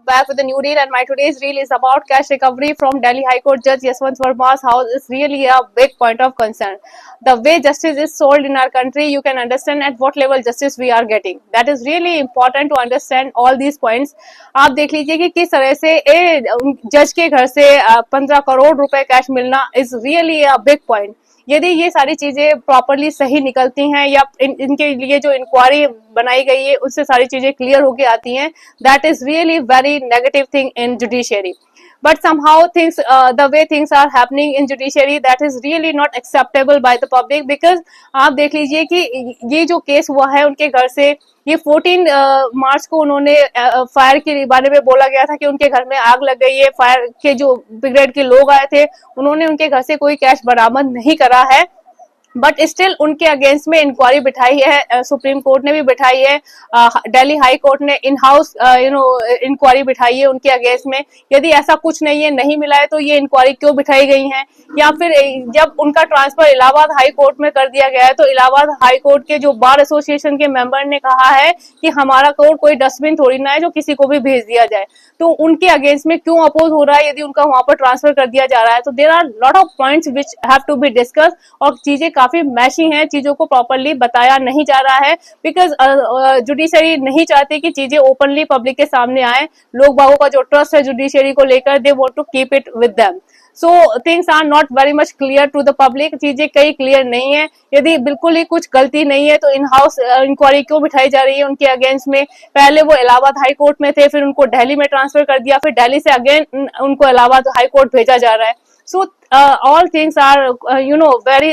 back with a new reel, and my today's reel is about cash recovery from Delhi High Court Judge Yashwant Verma's house is really a big point of concern. The way justice is sold in our country, you can understand at what level justice we are getting. That is really important to understand all these points. आप देख लीजिए कि किस तरह से जज के घर से 15 करोड़ रुपए कैश मिलना is really a big point. यदि ये सारी चीजें प्रॉपरली सही निकलती हैं या इनके लिए जो इंक्वायरी बनाई गई है उससे सारी चीजें क्लियर होके आती हैं, that is really very negative thing in judiciary. But somehow things, the way things are happening in judiciary, that is really not acceptable by the public. Because आप देख लीजिए कि ये जो केस हुआ है उनके घर से, ये 14 मार्च को उन्होंने फायर के बारे में बोला गया था कि उनके घर में आग लग गई है. फायर के जो ब्रिगेड के लोग आए थे उन्होंने उनके घर से कोई कैश बरामद नहीं करा है, बट स्टिल उनके अगेंस्ट में इंक्वायरी बिठाई है. सुप्रीम कोर्ट ने भी बिठाई है, दिल्ली हाई कोर्ट ने इन हाउस इंक्वायरी बिठाई है उनके अगेंस्ट में. यदि ऐसा कुछ नहीं है, नहीं मिला है, तो ये इंक्वायरी क्यों बिठाई गई है? या फिर जब उनका ट्रांसफर इलाहाबाद हाई कोर्ट में कर दिया गया है तो इलाहाबाद हाई कोर्ट के जो बार एसोसिएशन के मेंबर ने कहा है कि हमारा कोर्ट कोई डस्टबिन थोड़ी ना है जो किसी को भी भेज दिया जाए. तो उनके अगेंस्ट में क्यों अपोज हो रहा है यदि उनका वहां पर ट्रांसफर कर दिया जा रहा है? तो there are lot of points which have to be discuss, और चीजें काफी मैशी हैं, चीजों को प्रॉपरली बताया नहीं जा रहा है. बिकॉज जुडिशरी नहीं चाहती कि चीजें ओपनली पब्लिक के सामने आए. लोग बागों का जो ट्रस्ट है जुडिशरी को लेकर, they want to keep it with them. So things are not very much clear to the public. चीजें कई क्लियर नहीं है. यदि बिल्कुल ही कुछ गलती नहीं है तो इन हाउस इंक्वायरी क्यों बिठाई जा रही है उनके अगेंस्ट में? पहले वो इलाहाबाद हाई कोर्ट में थे, फिर उनको दिल्ली में ट्रांसफर कर दिया, फिर दिल्ली से अगेन उनको इलाहाबाद हाई कोर्ट भेजा जा रहा है. So all things are very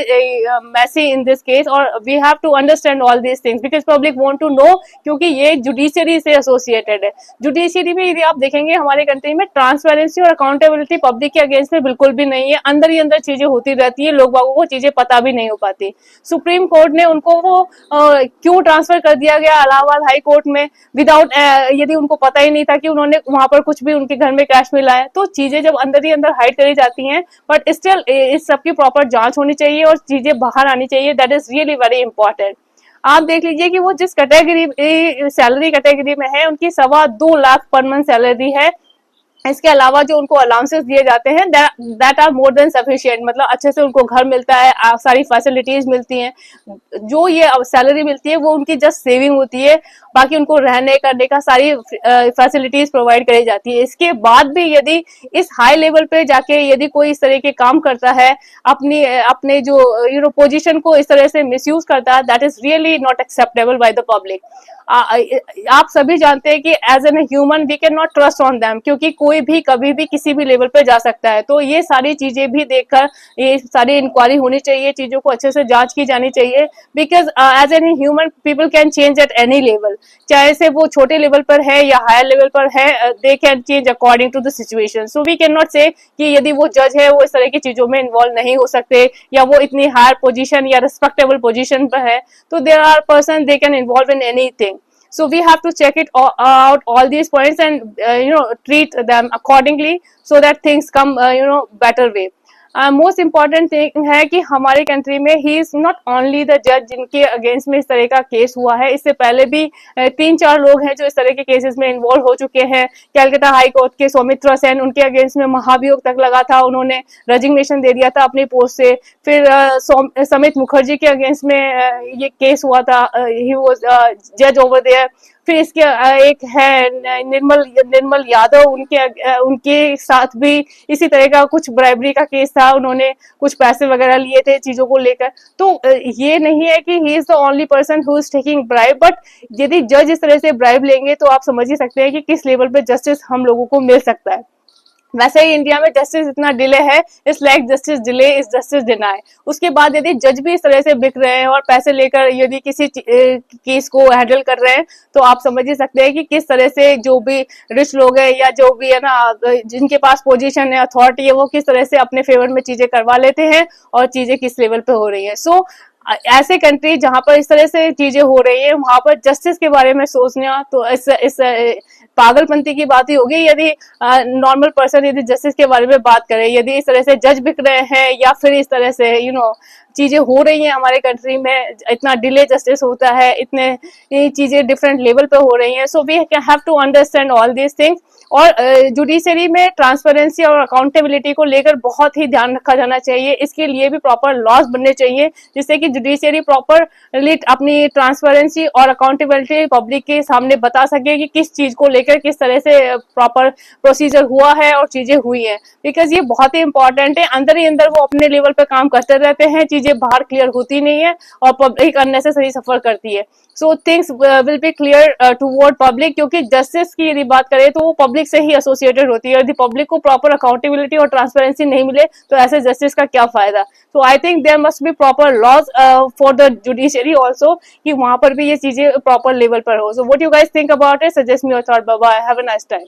messy in this case, or we have to understand all these things because public want to know, क्योंकि ये जुडिशरी से एसोसिएटेड है. जुडिशरी में यदि आप देखेंगे हमारे कंट्री में ट्रांसपेरेंसी और अकाउंटेबिलिटी पब्लिक के अगेंस्ट में बिल्कुल भी नहीं है. अंदर ही अंदर चीजें होती रहती है, लोग बागों को चीजें पता भी नहीं हो पाती. सुप्रीम कोर्ट ने उनको वो क्यों ट्रांसफर कर दिया गया इलाहाबाद हाई कोर्ट में विदाउट, यदि उनको पता ही नहीं था कि उन्होंने वहां पर कुछ भी उनके घर में कैश मिला है. तो चीजें जब अंदर ही अंदर हाइड करी जाती हैं, बट स्टिल इस सबकी प्रॉपर जांच होनी चाहिए और चीजें बाहर आनी चाहिए. That is really very important. आप देख लीजिए कि वो जिस कैटेगरी सैलरी कैटेगरी में है उनकी 2.25 लाख पर मंथ सैलरी है. इसके अलावा जो उनको अलाउंसेस दिए जाते हैं that are more than sufficient. मतलब अच्छे से उनको घर मिलता है, सारी फैसिलिटीज मिलती हैं. जो ये सैलरी मिलती है वो उनकी जस्ट सेविंग होती है, बाकी उनको रहने करने का सारी फैसिलिटीज प्रोवाइड करी जाती है. इसके बाद भी यदि इस हाई लेवल पे जाके यदि कोई इस तरह के काम करता है, अपने जो पोजीशन को इस तरह से मिसयूज करता है, that is really not acceptable by the public. आप सभी जानते हैं कि as an human we can not trust on them, क्योंकि कोई भी कभी भी किसी भी लेवल पे जा सकता है. तो ये सारी चीजें भी देखकर ये सारी इंक्वायरी होनी चाहिए, चीजों को अच्छे से जांच की जानी चाहिए. Because as an human people can change at any level, चाहे से वो छोटे लेवल पर है या हायर लेवल पर है, they can change according to the situation. So we can not say कि यदि वो जज है वो इस तरह की चीजों में इन्वॉल्व नहीं हो सकते या वो इतनी हायर पोजीशन या रिस्पेक्टेबल पोजीशन पर है. तो there are person they can involve in anything. So we have to check it out all these points and treat them accordingly so that things come better way. Most important thing है कि हमारे country में he is not only the जज जिनके against में इस तरह का केस हुआ है. इससे पहले भी 3-4 लोग हैं जो इस तरह के केसेस में इन्वॉल्व हो चुके हैं. कलकत्ता हाई कोर्ट के सौमित्र सेन, उनके अगेंस्ट में महाभियोग तक लगा था, उन्होंने रेजिग्नेशन दे दिया था अपनी पोस्ट से. फिर समित मुखर्जी के अगेंस्ट में ये केस हुआ था, ही वाज जज ओवर देयर. फिर इसके एक है निर्मल यादव, उनके साथ भी इसी तरह का कुछ ब्राइबरी का केस था, उन्होंने कुछ पैसे वगैरह लिए थे चीजों को लेकर. तो ये नहीं है कि he is the only person who is taking bribe, but यदि जज इस तरह से ब्राइब लेंगे तो आप समझ ही सकते हैं कि किस लेवल पे जस्टिस हम लोगों को मिल सकता है. वैसे ही इंडिया में जस्टिस इतना डिले है, इस like justice delay is justice deny. उसके बाद यदि जज भी इस तरह से बिक रहे हैं और पैसे लेकर यदि किसी केस को हैंडल कर रहे हैं, तो आप समझ ही सकते हैं कि किस तरह से जो भी रिच लोग हैं या जो भी है ना जिनके पास पोजीशन है, अथॉरिटी है, वो किस तरह से अपने फेवर में चीजें करवा लेते हैं और चीजें किस लेवल पे हो रही है. सो ऐसे कंट्री जहां पर इस तरह से चीजें हो रही है वहां पर जस्टिस के बारे में सोचना तो इस पागलपंती की बात ही होगी. यदि नॉर्मल पर्सन यदि जस्टिस के बारे में बात करे, यदि इस तरह से जज बिक रहे हैं या फिर इस तरह से चीजें हो रही हैं हमारे कंट्री में, इतना डिले जस्टिस होता है, इतने ये चीजें डिफरेंट लेवल पे हो रही हैं. So we have to understand all these things. और जुडिशरी में ट्रांसपेरेंसी और अकाउंटेबिलिटी को लेकर बहुत ही ध्यान रखा जाना चाहिए. इसके लिए भी प्रॉपर लॉज बनने चाहिए जिससे कि जुडिशरी प्रॉपरली अपनी ट्रांसपेरेंसी और अकाउंटेबिलिटी पब्लिक के सामने बता सके कि किस चीज को लेकर किस तरह से प्रॉपर प्रोसीजर हुआ है और चीजें हुई है. बिकॉज ये बहुत ही इंपॉर्टेंट है. अंदर ही अंदर वो अपने लेवल पे काम करते रहते हैं, चीजें बाहर क्लियर होती नहीं है और पब्लिक अननेसेसरी सफर करती है. So things will be clear toward public, क्योंकि जस्टिस की यदि बात करें तो वो पब्लिक से ही एसोसिएटेड होती है. यदि पब्लिक को प्रॉपर अकाउंटेबिलिटी और ट्रांसपेरेंसी नहीं मिले तो ऐसे जस्टिस का क्या फायदा. So I think there must be proper laws for the judiciary also, कि वहां पर भी ये चीजें प्रॉपर लेवल पर हो. So what you guys think about it? Suggest me your thought. Bye bye, have a nice time.